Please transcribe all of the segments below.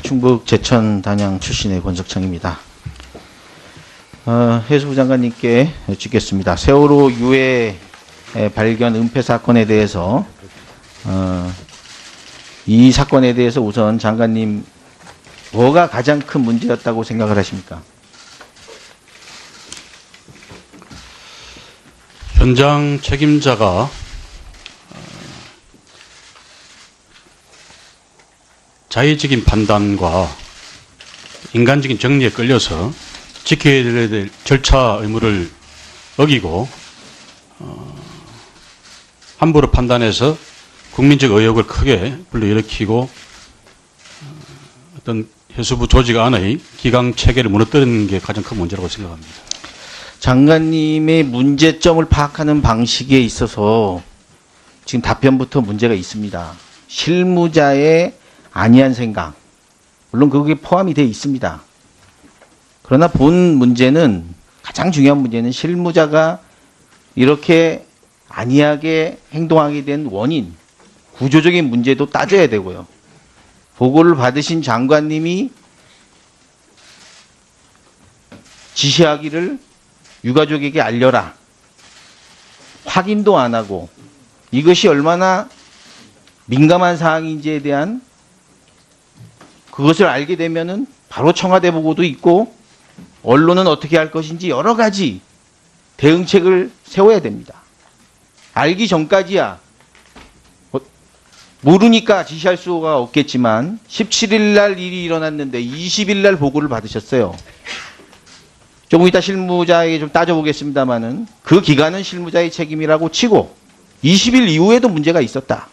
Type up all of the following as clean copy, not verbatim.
충북 제천 단양 출신의 권석창입니다. 해수부 장관님께 여쭙겠습니다. 세월호 유해 발견 은폐 사건에 대해서 이 사건에 대해서 우선 장관님 뭐가 가장 큰 문제였다고 생각을 하십니까? 현장 책임자가 자의적인 판단과 인간적인 정리에 끌려서 지켜야 될 절차 의무를 어기고 함부로 판단해서 국민적 의혹을 크게 불러일으키고 어떤 해수부 조직 안의 기강 체계를 무너뜨리는 게 가장 큰 문제라고 생각합니다. 장관님의 문제점을 파악하는 방식에 있어서 지금 답변부터 문제가 있습니다. 실무자의 안이한 생각, 물론 그게 포함이 되어 있습니다. 그러나 본 문제는, 가장 중요한 문제는 실무자가 이렇게 안이하게 행동하게 된 원인, 구조적인 문제도 따져야 되고요. 보고를 받으신 장관님이 지시하기를 유가족에게 알려라. 확인도 안 하고 이것이 얼마나 민감한 사항인지에 대한 그것을 알게 되면은 바로 청와대 보고도 있고 언론은 어떻게 할 것인지 여러 가지 대응책을 세워야 됩니다. 알기 전까지야 모르니까 지시할 수가 없겠지만 17일 날 일이 일어났는데 20일 날 보고를 받으셨어요. 조금 이따 실무자에게 좀 따져보겠습니다만은 그 기간은 실무자의 책임이라고 치고 20일 이후에도 문제가 있었다.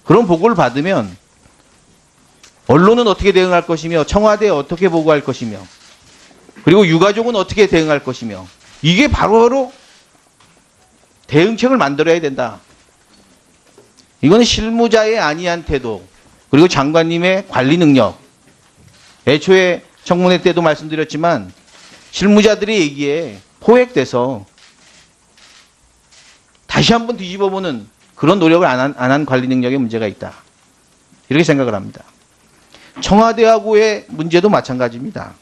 그런 보고를 받으면 언론은 어떻게 대응할 것이며 청와대에 어떻게 보고할 것이며 그리고 유가족은 어떻게 대응할 것이며 이게 바로바로 대응책을 만들어야 된다. 이거는 실무자의 안이한 태도 그리고 장관님의 관리 능력. 애초에 청문회 때도 말씀드렸지만 실무자들의 얘기에 포획돼서 다시 한번 뒤집어보는 그런 노력을 안 한 관리 능력에 문제가 있다. 이렇게 생각을 합니다. 청와대하고의 문제도 마찬가지입니다.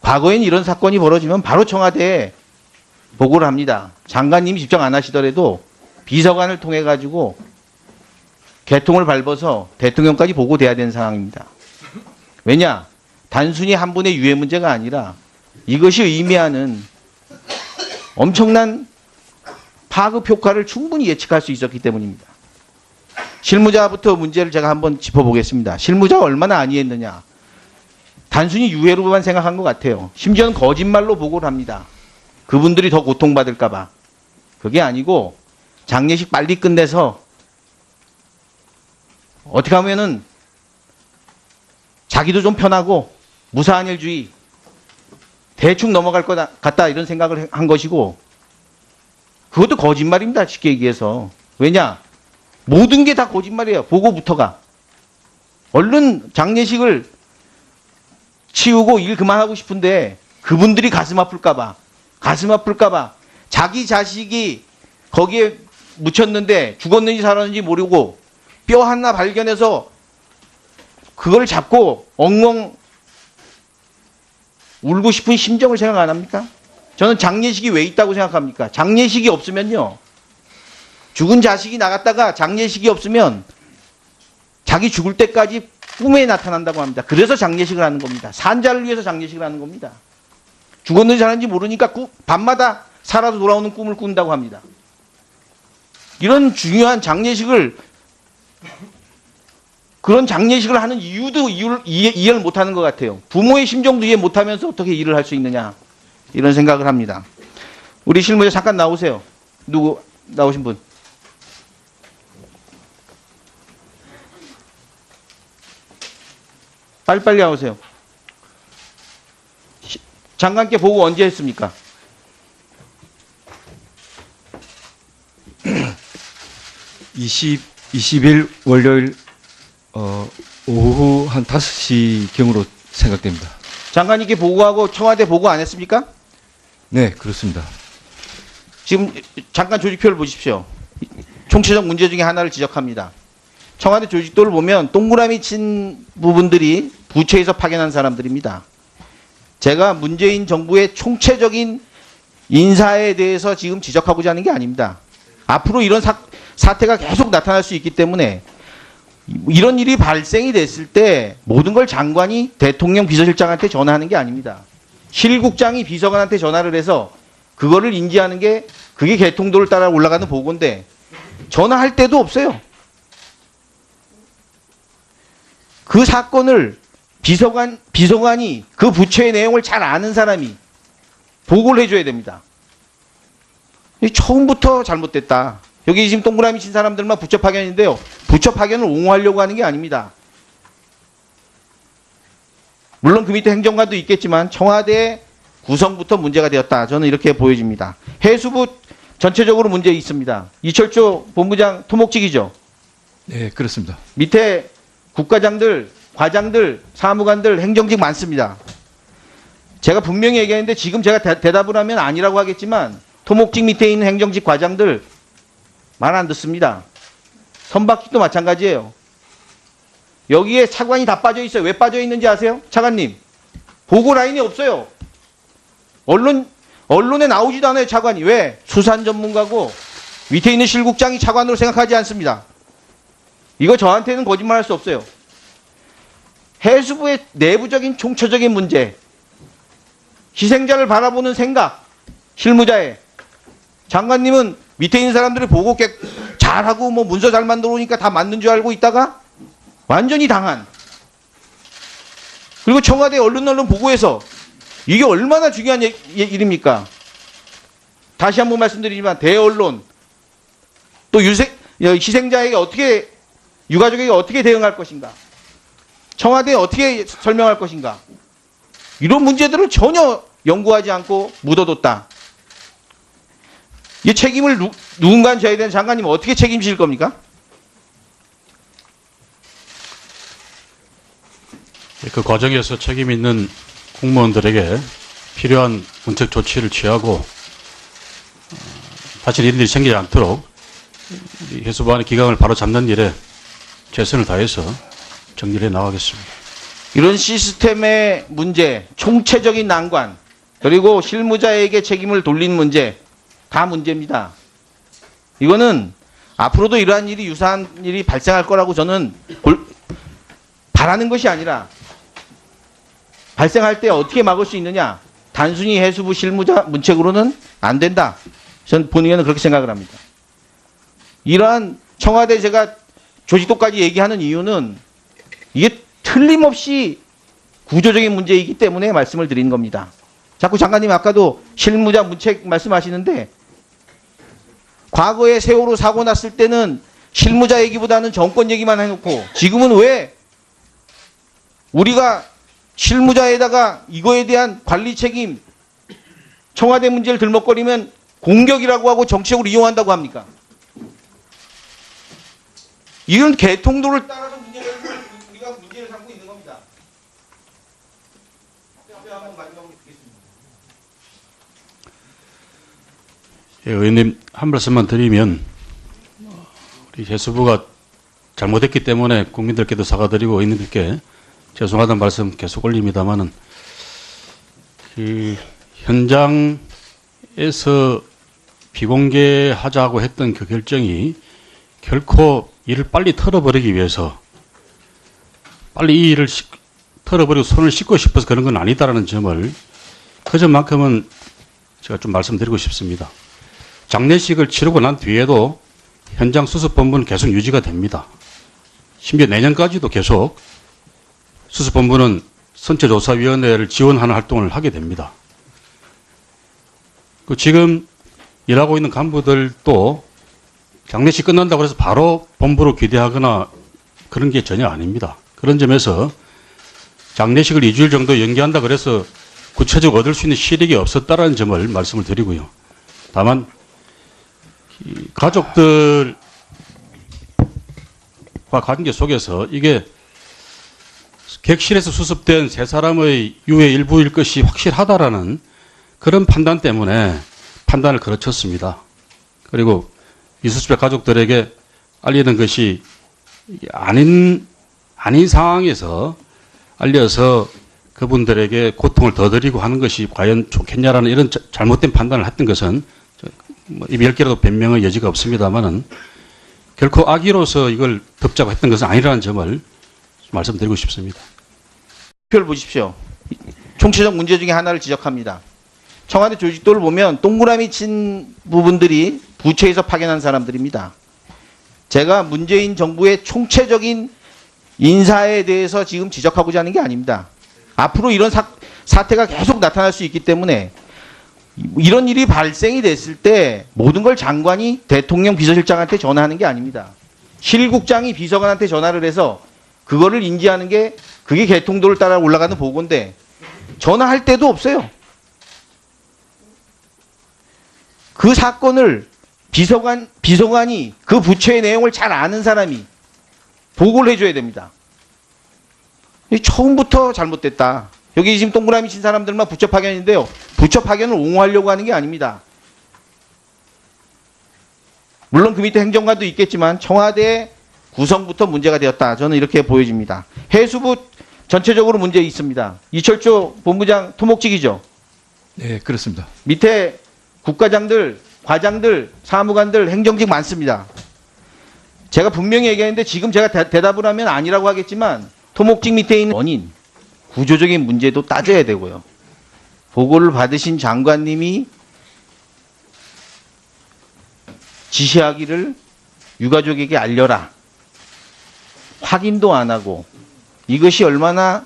과거엔 이런 사건이 벌어지면 바로 청와대에 보고를 합니다. 장관님이 집정 안 하시더라도 비서관을 통해 가지고 개통을 밟아서 대통령까지 보고돼야 되는 상황입니다. 왜냐? 단순히 한 분의 유해 문제가 아니라 이것이 의미하는 엄청난 파급 효과를 충분히 예측할 수 있었기 때문입니다. 실무자부터 문제를 제가 한번 짚어보겠습니다. 실무자가 얼마나 안이했느냐. 단순히 유해로만 생각한 것 같아요. 심지어는 거짓말로 보고를 합니다. 그분들이 더 고통받을까 봐. 그게 아니고 장례식 빨리 끝내서 어떻게 하면은 자기도 좀 편하고 무사한 일주의 대충 넘어갈 것 같다 이런 생각을 한 것이고 그것도 거짓말입니다. 쉽게 얘기해서. 왜냐? 모든 게 다 거짓말이에요. 보고부터가. 얼른 장례식을 치우고 일 그만하고 싶은데 그분들이 가슴 아플까 봐 자기 자식이 거기에 묻혔는데 죽었는지 살았는지 모르고 뼈 하나 발견해서 그걸 잡고 엉엉 울고 싶은 심정을 생각 안 합니까? 저는 장례식이 왜 있다고 생각합니까? 장례식이 없으면요. 죽은 자식이 나갔다가 장례식이 없으면 자기 죽을 때까지 꿈에 나타난다고 합니다. 그래서 장례식을 하는 겁니다. 산자를 위해서 장례식을 하는 겁니다. 죽었는지 살았는지 모르니까 밤마다 살아서 돌아오는 꿈을 꾼다고 합니다. 이런 중요한 장례식을 그런 장례식을 하는 이유도 이해를 못하는 것 같아요. 부모의 심정도 이해 못하면서 어떻게 일을 할 수 있느냐 이런 생각을 합니다. 우리 실무자 잠깐 나오세요. 누구 나오신 분? 빨리빨리 나오세요. 장관께 보고 언제 했습니까? 20일 월요일 오후 한 5시경으로 생각됩니다. 장관님께 보고하고 청와대 보고 안 했습니까? 네, 그렇습니다. 지금 잠깐 조직표를 보십시오. 총체적 문제 중에 하나를 지적합니다. 청와대 조직도를 보면 동그라미 친 부분들이 부처에서 파견한 사람들입니다. 제가 문재인 정부의 총체적인 인사에 대해서 지금 지적하고자 하는 게 아닙니다. 앞으로 이런 사태가 계속 나타날 수 있기 때문에 이런 일이 발생이 됐을 때 모든 걸 장관이 대통령 비서실장한테 전화하는 게 아닙니다. 실국장이 비서관한테 전화를 해서 그거를 인지하는 게 그게 개통도를 따라 올라가는 보고인데 전화할 때도 없어요. 그 사건을 비서관이 그 부처의 내용을 잘 아는 사람이 보고를 해줘야 됩니다. 처음부터 잘못됐다. 여기 지금 동그라미 친 사람들만 부처 파견인데요. 부처 파견을 옹호하려고 하는 게 아닙니다. 물론 그 밑에 행정관도 있겠지만 청와대 구성부터 문제가 되었다. 저는 이렇게 보여집니다. 해수부 전체적으로 문제 있습니다. 이철조 본부장 토목직이죠. 네, 그렇습니다. 밑에 국과장들, 과장들, 사무관들, 행정직 많습니다. 제가 분명히 얘기했는데 지금 제가 대답을 하면 아니라고 하겠지만 토목직 밑에 있는 행정직 과장들 말 안 듣습니다. 선박직도 마찬가지예요. 여기에 차관이 다 빠져 있어요. 왜 빠져 있는지 아세요? 차관님. 보고 라인이 없어요. 언론에 나오지도 않아요, 차관이. 왜? 수산 전문가고 밑에 있는 실국장이 차관으로 생각하지 않습니다. 이거 저한테는 거짓말할 수 없어요. 해수부의 내부적인 총체적인 문제, 희생자를 바라보는 생각, 실무자의 장관님은 밑에 있는 사람들이 보고 잘하고 뭐 문서 잘 만들어 오니까 다 맞는 줄 알고 있다가 완전히 당한. 그리고 청와대 언론 보고에서 이게 얼마나 중요한 일입니까? 다시 한번 말씀드리지만 대언론 또 희생자에게 어떻게 유가족에게 어떻게 대응할 것인가? 청와대에 어떻게 설명할 것인가? 이런 문제들을 전혀 연구하지 않고 묻어뒀다. 이 책임을 누군가 져야 되는 장관님은 어떻게 책임질 겁니까? 그 과정에서 책임 있는 공무원들에게 필요한 문책 조치를 취하고 다시 이런 일이 생기지 않도록 해수부안의 기강을 바로 잡는 일에 최선을 다해서 정리를 해 나가겠습니다. 이런 시스템의 문제, 총체적인 난관, 그리고 실무자에게 책임을 돌리는 문제, 다 문제입니다. 이거는 앞으로도 이러한 일이 유사한 일이 발생할 거라고 저는 바라는 것이 아니라 발생할 때 어떻게 막을 수 있느냐. 단순히 해수부 실무자 문책으로는 안 된다. 전 본의원은 그렇게 생각을 합니다. 이러한 청와대 제가 조직도까지 얘기하는 이유는 이게 틀림없이 구조적인 문제이기 때문에 말씀을 드리는 겁니다. 자꾸 장관님 아까도 실무자 문책 말씀하시는데 과거에 세월호 사고 났을 때는 실무자 얘기보다는 정권 얘기만 해놓고 지금은 왜 우리가 실무자에다가 이거에 대한 관리 책임, 청와대 문제를 들먹거리면 공격이라고 하고 정치적으로 이용한다고 합니까? 이런 개통도를 따라서 우리가 문제를 삼고 있는 겁니다. 앞에 한번 마지막으로 듣겠습니다. 예, 의원님 한 말씀만 드리면 우리 해수부가 잘못했기 때문에 국민들께도 사과드리고 의원님들께 죄송하다는 말씀 계속 올립니다마는 현장에서 비공개하자고 했던 그 결정이 결코 일을 빨리 털어버리기 위해서 빨리 이 일을 털어버리고 손을 씻고 싶어서 그런 건 아니다라는 점을 그 점만큼은 제가 좀 말씀드리고 싶습니다. 장례식을 치르고 난 뒤에도 현장 수습본부는 계속 유지가 됩니다. 심지어 내년까지도 계속 수습본부는 선체조사위원회를 지원하는 활동을 하게 됩니다. 지금 일하고 있는 간부들도 장례식 끝난다고 해서 바로 본부로 귀대하거나 그런 게 전혀 아닙니다. 그런 점에서 장례식을 2주일 정도 연기한다 그래서 구체적으로 얻을 수 있는 실익이 없었다라는 점을 말씀을 드리고요. 다만 가족들과 관계 속에서 이게 객실에서 수습된 세 사람의 유해 일부일 것이 확실하다라는 그런 판단 때문에 판단을 거쳤습니다. 그리고 미수습자 가족들에게 알리는 것이 아닌 상황에서 알려서 그분들에게 고통을 더 드리고 하는 것이 과연 좋겠냐라는 이런 잘못된 판단을 했던 것은 입 10개라도 변명의 여지가 없습니다만은 결코 악의로서 이걸 덮자고 했던 것은 아니라는 점을 말씀드리고 싶습니다. 표를 보십시오. 총체적 문제 중에 하나를 지적합니다. 청와대 조직도를 보면 동그라미 친 부분들이 부처에서 파견한 사람들입니다. 제가 문재인 정부의 총체적인 인사에 대해서 지금 지적하고자 하는 게 아닙니다. 앞으로 이런 사태가 계속 나타날 수 있기 때문에 이런 일이 발생이 됐을 때 모든 걸 장관이 대통령 비서실장한테 전화하는 게 아닙니다. 실국장이 비서관한테 전화를 해서 그거를 인지하는 게 그게 개통도를 따라 올라가는 보고인데 전화할 때도 없어요. 그 사건을 비서관이 그 부처의 내용을 잘 아는 사람이 보고를 해줘야 됩니다. 처음부터 잘못됐다. 여기 지금 동그라미 친 사람들만 부처 파견인데요. 부처 파견을 옹호하려고 하는 게 아닙니다. 물론 그 밑에 행정관도 있겠지만 청와대 구성부터 문제가 되었다. 저는 이렇게 보여집니다. 해수부 전체적으로 문제 있습니다. 이철조 본부장 토목직이죠. 네, 그렇습니다. 밑에 국과장들, 과장들, 사무관들, 행정직 많습니다. 제가 분명히 얘기했는데 지금 제가 대답을 하면 아니라고 하겠지만 토목직 밑에 있는 원인, 구조적인 문제도 따져야 되고요. 보고를 받으신 장관님이 지시하기를 유가족에게 알려라. 확인도 안 하고 이것이 얼마나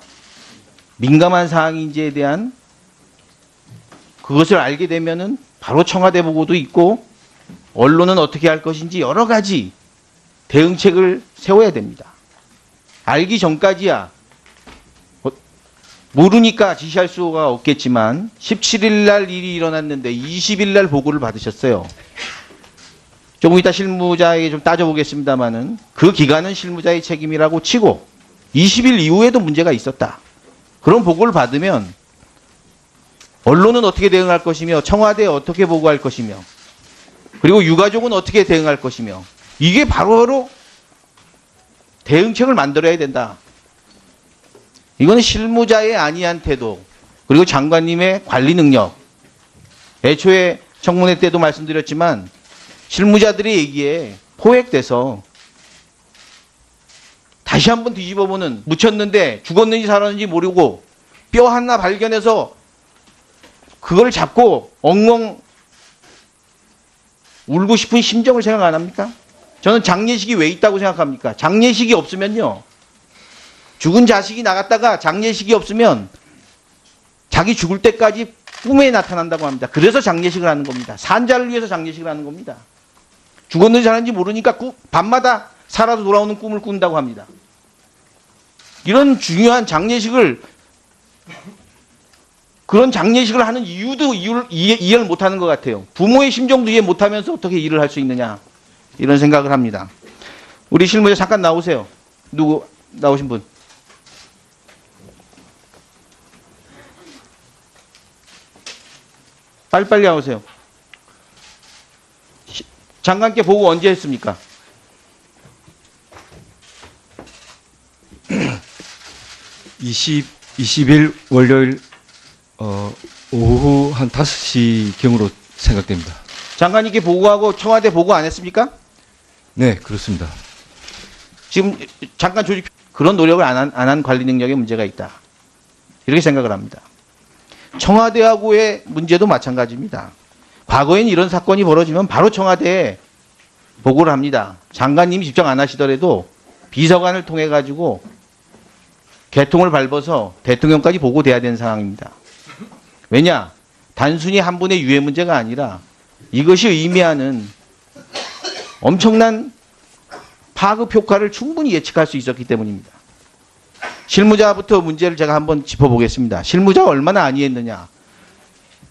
민감한 사항인지에 대한 그것을 알게 되면은 바로 청와대 보고도 있고 언론은 어떻게 할 것인지 여러 가지 대응책을 세워야 됩니다. 알기 전까지야 모르니까 지시할 수가 없겠지만 17일 날 일이 일어났는데 20일 날 보고를 받으셨어요. 조금 이따 실무자에게 좀 따져보겠습니다만은 그 기간은 실무자의 책임이라고 치고 20일 이후에도 문제가 있었다. 그런 보고를 받으면 언론은 어떻게 대응할 것이며 청와대에 어떻게 보고할 것이며 그리고 유가족은 어떻게 대응할 것이며 이게 바로바로 대응책을 만들어야 된다. 이거는 실무자의 아니한 태도 그리고 장관님의 관리 능력 애초에 청문회 때도 말씀드렸지만 실무자들의 얘기에 포획돼서 다시 한번 뒤집어보는 묻혔는데 죽었는지 살았는지 모르고 뼈 하나 발견해서 그걸 잡고 엉엉 울고 싶은 심정을 생각 안 합니까? 저는 장례식이 왜 있다고 생각합니까? 장례식이 없으면요. 죽은 자식이 나갔다가 장례식이 없으면 자기 죽을 때까지 꿈에 나타난다고 합니다. 그래서 장례식을 하는 겁니다. 산자를 위해서 장례식을 하는 겁니다. 죽었는지 살았는지 모르니까 밤마다 살아도 돌아오는 꿈을 꾼다고 합니다. 이런 중요한 장례식을 그런 장례식을 하는 이유도 이해를 못하는 것 같아요. 부모의 심정도 이해 못하면서 어떻게 일을 할 수 있느냐 이런 생각을 합니다. 우리 실무자 잠깐 나오세요. 누구 나오신 분? 빨리빨리 나오세요. 장관께 보고 언제 했습니까? 이십 20일 월요일 오후 한 5시경으로 생각됩니다. 장관님께 보고하고 청와대 보고 안 했습니까? 네, 그렇습니다. 지금 장관 조직 그런 노력을 안 한 관리 능력에 문제가 있다. 이렇게 생각을 합니다. 청와대하고의 문제도 마찬가지입니다. 과거엔 이런 사건이 벌어지면 바로 청와대에 보고를 합니다. 장관님이 집정 안 하시더라도 비서관을 통해 가지고 개통을 밟아서 대통령까지 보고돼야 되는 상황입니다. 왜냐? 단순히 한 분의 유해 문제가 아니라 이것이 의미하는 엄청난 파급 효과를 충분히 예측할 수 있었기 때문입니다. 실무자부터 문제를 제가 한번 짚어보겠습니다. 실무자가 얼마나 안이했느냐.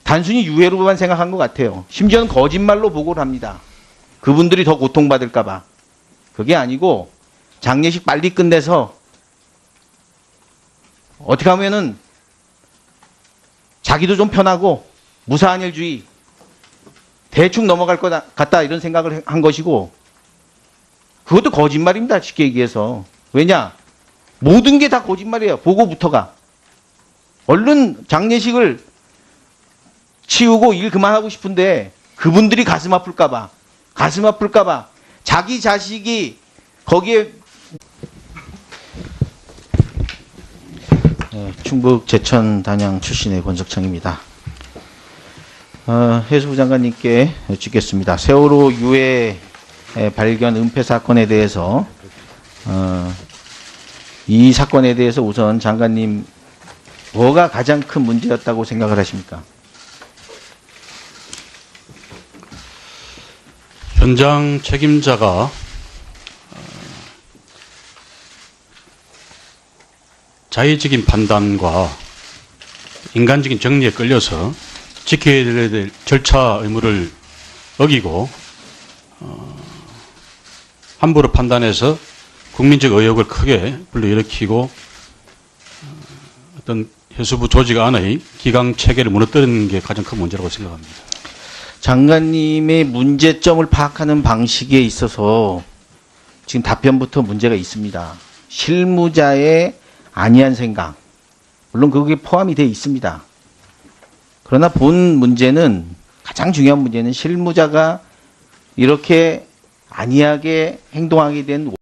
단순히 유해로만 생각한 것 같아요. 심지어는 거짓말로 보고를 합니다. 그분들이 더 고통받을까 봐. 그게 아니고 장례식 빨리 끝내서 어떻게 하면은 자기도 좀 편하고 무사한 일주의 대충 넘어갈 것 같다 이런 생각을 한 것이고 그것도 거짓말입니다. 쉽게 얘기해서. 왜냐? 모든 게 다 거짓말이에요. 보고부터가. 얼른 장례식을 치우고 일 그만하고 싶은데 그분들이 가슴 아플까봐 자기 자식이 거기에 충북 제천 단양 출신의 권석창입니다. 해수부 장관님께 여쭙겠습니다. 세월호 유해 발견 은폐 사건에 대해서 이 사건에 대해서 우선 장관님 뭐가 가장 큰 문제였다고 생각을 하십니까? 현장 책임자가 자의적인 판단과 인간적인 정리에 끌려서 지켜야 될 절차 의무를 어기고 함부로 판단해서 국민적 의혹을 크게 불러일으키고 어떤 해수부 조직 안의 기강 체계를 무너뜨리는 게 가장 큰 문제라고 생각합니다. 장관님의 문제점을 파악하는 방식에 있어서 지금 답변부터 문제가 있습니다. 실무자의 안이한 생각, 물론 그게 포함이 되어 있습니다. 그러나 본 문제는, 가장 중요한 문제는 실무자가 이렇게 안이하게 행동하게 된